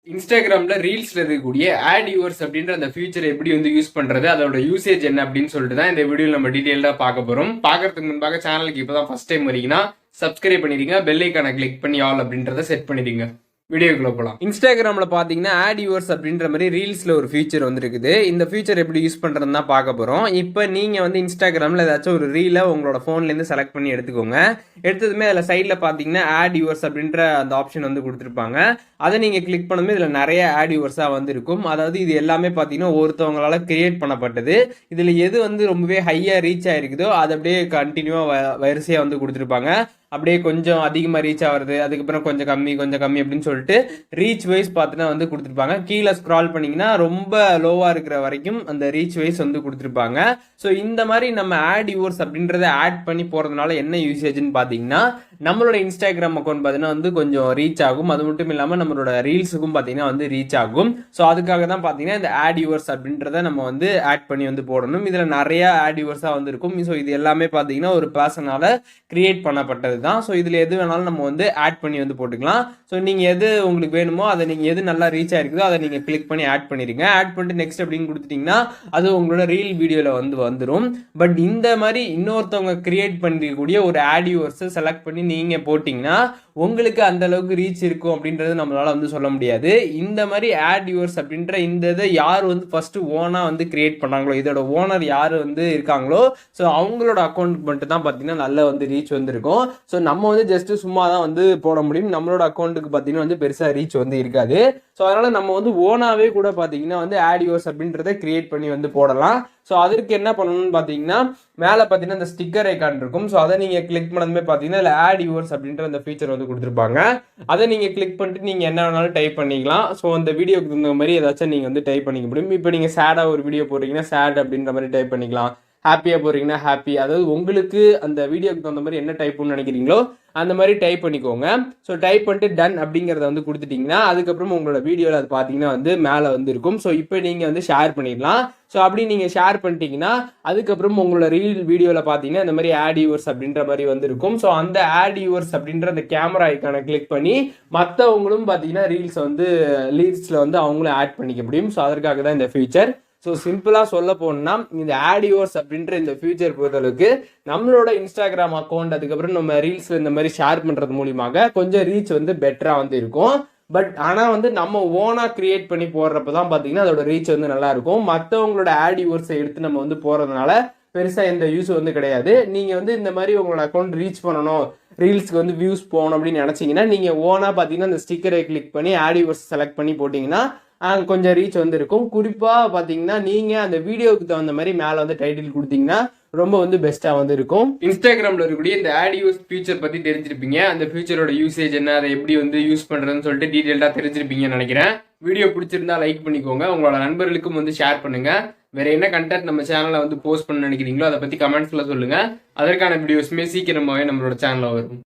இன்ஸ்டாகிராம்ல ரீல்ஸ்ல இருக்கக்கூடிய add viewers அப்படின்ற அந்த ஃபியூச்சர் எப்படி வந்து யூஸ் பண்றது, அதோட யூசேஜ் என்ன அப்படின்னு சொல்லிட்டு தான் இந்த வீடியோவில் நம்ம டீடைல்டா பார்க்க போறோம். பார்க்கறதுக்கு முன்பாக சேனலுக்கு இப்பதான் ஃபர்ஸ்ட் டைம் வரீங்கன்னா சப்ஸ்கிரைப் பண்ணிடுங்க, பெல் ஐக்கான கிளிக் பண்ணி ஆல் அப்படின்றத செட் பண்ணிடுங்க. வீடியோக்குள்ள போலாம். இன்ஸ்டாகிராம்ல பாத்தீங்கன்னா ஆட் யூவர்ஸ் அப்படின்ற மாதிரி ரீல்ஸ்ல ஒரு ஃபீச்சர் வந்துருக்குது. இந்த ஃபீச்சர் எப்படி யூஸ் பண்றதுன்னு தான் பார்க்க போறோம். இப்போ நீங்க வந்து இன்ஸ்டாகிராம்ல ஏதாச்சும் ஒரு ரீலை உங்களோட போன்ல இருந்து செலக்ட் பண்ணி எடுத்துக்கோங்க. எடுத்ததுமே அதில் சைட்ல பாத்தீங்கன்னா ஆட் யூவர்ஸ் அப்படின்ற அந்த ஆப்ஷன் வந்து கொடுத்துருப்பாங்க. அதை நீங்க கிளிக் பண்ணும்போது இதுல நிறைய ஆட் யூவர்ஸா வந்து இருக்கும். அதாவது இது எல்லாமே பாத்தீங்கன்னா ஒருத்தவங்களால கிரியேட் பண்ணப்பட்டது. இதுல எது வந்து ரொம்பவே ஹையா ரீச் ஆயிருக்குதோ அது அப்படியே கண்டினியூவா வரிசையா வந்து கொடுத்துருப்பாங்க. அப்படியே கொஞ்சம் அதிகமாக ரீச் ஆகிறது, அதுக்கப்புறம் கொஞ்சம் கம்மி அப்படின்னு சொல்லிட்டு ரீச் வைஸ் பார்த்தீங்கன்னா வந்து கொடுத்துருப்பாங்க. கீழே ஸ்க்ரால் பண்ணிங்கன்னா ரொம்ப லோவாக இருக்கிற வரைக்கும் அந்த ரீச் வைஸ் வந்து கொடுத்துருப்பாங்க. ஸோ இந்த மாதிரி நம்ம ஆட் யூவர்ஸ் அப்படின்றத ஆட் பண்ணி போகிறதுனால என்ன யூசேஜ்னு பார்த்தீங்கன்னா, நம்மளோட இன்ஸ்டாகிராம் அக்கௌண்ட் பார்த்தீங்கன்னா வந்து கொஞ்சம் ரீச் ஆகும். அது மட்டும் இல்லாமல் நம்மளோட ரீல்ஸுக்கும் பார்த்தீங்கன்னா வந்து ரீச் ஆகும். ஸோ அதுக்காக தான் பார்த்தீங்கன்னா இந்த ஆட் யூவர்ஸ் அப்படின்றத நம்ம வந்து ஆட் பண்ணி வந்து போடணும். இதில் நிறைய ஆட் யூவர்ஸாக வந்து இருக்கும். ஸோ இது எல்லாமே பார்த்தீங்கன்னா ஒரு பர்சனால கிரியேட் பண்ணப்பட்டது தான். ஸோ இதில் எது வேணாலும் நம்ம வந்து ஆட் பண்ணி வந்து போட்டுக்கலாம். ஸோ நீங்கள் எது உங்களுக்கு வேணுமோ அதை நீங்கள் எது நல்லா ரீச் ஆயிருக்குதோ அதை நீங்கள் கிளிக் பண்ணி ஆட் பண்ணிடுங்க. ஆட் பண்ணிட்டு நெக்ஸ்ட் அப்படின்னு கொடுத்துட்டீங்கன்னா அது உங்களோட ரீல் வீடியோவில் வந்துடும். பட் இந்த மாதிரி இன்னொருத்தவங்க கிரியேட் பண்ணிருக்கக்கூடிய ஒரு ஆட் யூவர்ஸை செலக்ட் பண்ணி நீங்கள் போட்டிங்கன்னா உங்களுக்கு அந்த அளவுக்கு ரீச் இருக்கும் அப்படின்றது நம்மளால வந்து சொல்ல முடியாது. இந்த மாதிரி ஆட் யூவர்ஸ் அப்படின்ற இந்த இதை யார் வந்து ஃபர்ஸ்ட் ஓனா வந்து கிரியேட் பண்ணாங்களோ, இதோட ஓனர் யார் வந்து இருக்காங்களோ, ஸோ அவங்களோட அக்கௌண்ட் மட்டும் தான் பார்த்தீங்கன்னா நல்ல வந்து ரீச் வந்து இருக்கும். ஸோ நம்ம வந்து ஜஸ்ட் சும்மா தான் வந்து போட முடியும். நம்மளோட அக்கௌண்ட்டுக்கு பார்த்தீங்கன்னா வந்து பெருசாக ரீச் வந்து இருக்காது. ஸோ அதனால நம்ம வந்து ஓனாவே கூட பார்த்தீங்கன்னா வந்து ஆட் யூவர்ஸ் அப்படின்றத கிரியேட் பண்ணி வந்து போடலாம். ஸோ அதற்கு என்ன பண்ணணும்னு பார்த்தீங்கன்னா, மேலே பார்த்தீங்கன்னா இந்த ஸ்டிக்கர் ஐக்கான் இருக்கும். ஸோ அதை நீங்கள் கிளிக் பண்ணதுமே பார்த்தீங்கன்னா இல்லை ஆட் யூவர்ஸ் அப்படின்ற அந்த ஃபீச்சர் வந்து கொடுத்துருப்பாங்க. அதை நீங்கள் கிளிக் பண்ணிட்டு நீங்கள் என்ன வேணாலும் டைப் பண்ணிக்கலாம். ஸோ அந்த வீடியோக்கு தகுந்த மாதிரி ஏதாச்சும் நீங்கள் வந்து டைப் பண்ணிக்க முடியும். இப்போ நீங்கள் சேடாக ஒரு வீடியோ போடுறீங்கன்னா சேட் அப்படின்ற மாதிரி டைப் பண்ணிக்கலாம். ஹாப்பியாக போகிறீங்கன்னா ஹாப்பி, அதாவது உங்களுக்கு அந்த வீடியோக்கு தகுந்த மாதிரி என்ன டைப்னு நினைக்கிறீங்களோ அந்த மாதிரி டைப் பண்ணிக்கோங்க. ஸோ டைப் பண்ணிட்டு டன் அப்படிங்கிறத வந்து கொடுத்துட்டிங்கன்னா அதுக்கப்புறம் உங்களோட வீடியோவில் அது பார்த்தீங்கன்னா வந்து மேலே வந்து இருக்கும். ஸோ இப்போ நீங்கள் வந்து ஷேர் பண்ணிடலாம். ஸோ அப்படி நீங்கள் ஷேர் பண்ணிட்டீங்கன்னா அதுக்கப்புறம் உங்களோட ரீல் வீடியோவில் பார்த்தீங்கன்னா இந்த மாதிரி ஆட் யூவர்ஸ் அப்படின்ற மாதிரி வந்து இருக்கும். ஸோ அந்த ஆட் யூவர்ஸ் அப்படின்ற அந்த கேமரா ஐக்கானை கிளிக் பண்ணி மற்றவங்களும் பார்த்தீங்கன்னா ரீல்ஸில் வந்து அவங்களும் ஆட் பண்ணிக்க முடியும். ஸோ அதற்காக தான் இந்த ஃபீச்சர். ஸோ சிம்பிளாக சொல்ல போனா இந்த ஆட் யூவர்ஸ் அப்படின்ற இந்த ஃபியூச்சர் பொறுத்தளவுக்கு நம்மளோட இன்ஸ்டாகிராம் அக்கௌண்ட் அதுக்கப்புறம் நம்ம ரீல்ஸில் இந்த மாதிரி ஷேர் பண்ணுறது மூலியமாக கொஞ்சம் ரீச் வந்து பெட்டராக வந்து இருக்கும். பட் ஆனால் வந்து நம்ம ஓனாக கிரியேட் பண்ணி போடுறப்ப தான் பார்த்தீங்கன்னா அதோட ரீச் வந்து நல்லா இருக்கும். மற்றவங்களோட ஆட் யூவர்ஸை எடுத்து நம்ம வந்து போகிறதுனால பெருசாக எந்த யூஸ் வந்து கிடையாது. நீங்கள் வந்து இந்த மாதிரி உங்களோட அக்கௌண்ட் ரீச் பண்ணணும், ரீல்ஸ்க்கு வந்து வியூஸ் போகணும் அப்படின்னு நினச்சிங்கன்னா நீங்கள் ஓனாக பார்த்தீங்கன்னா இந்த ஸ்டிக்கரை கிளிக் பண்ணி ஆட் யூவர்ஸ் செலக்ட் பண்ணி போட்டிங்கன்னா கொஞ்சம் ரீச் வந்து இருக்கும். குறிப்பாக பார்த்தீங்கன்னா நீங்கள் அந்த வீடியோவுக்கு தகுந்த மாதிரி மேலே வந்து டைட்டில் கொடுத்தீங்கன்னா ரொம்ப வந்து பெஸ்ட்டாக வந்து இருக்கும். இன்ஸ்டாகிராமில் இருக்கக்கூடிய இந்த ஆட் யூஸ் ஃபீச்சர் பற்றி தெரிஞ்சிருப்பீங்க. அந்த ஃபீச்சரோட யூசேஜ் என்ன, அதை எப்படி வந்து யூஸ் பண்ணுறதுன்னு சொல்லிட்டு டீட்டெயிலாக தெரிஞ்சிருப்பீங்கன்னு நினைக்கிறேன். வீடியோ பிடிச்சிருந்தா லைக் பண்ணிக்கோங்க, உங்களோட நண்பர்களுக்கும் வந்து ஷேர் பண்ணுங்க. வேற என்ன கண்டென்ட் நம்ம சேனலில் வந்து போஸ்ட் பண்ண நினைக்கிறீங்களோ அதை பற்றி கமெண்ட்ஸில் சொல்லுங்கள். அதற்கான வீடியோஸுமே சீக்கிரமாகவே நம்மளோட சேனலில் வரும்.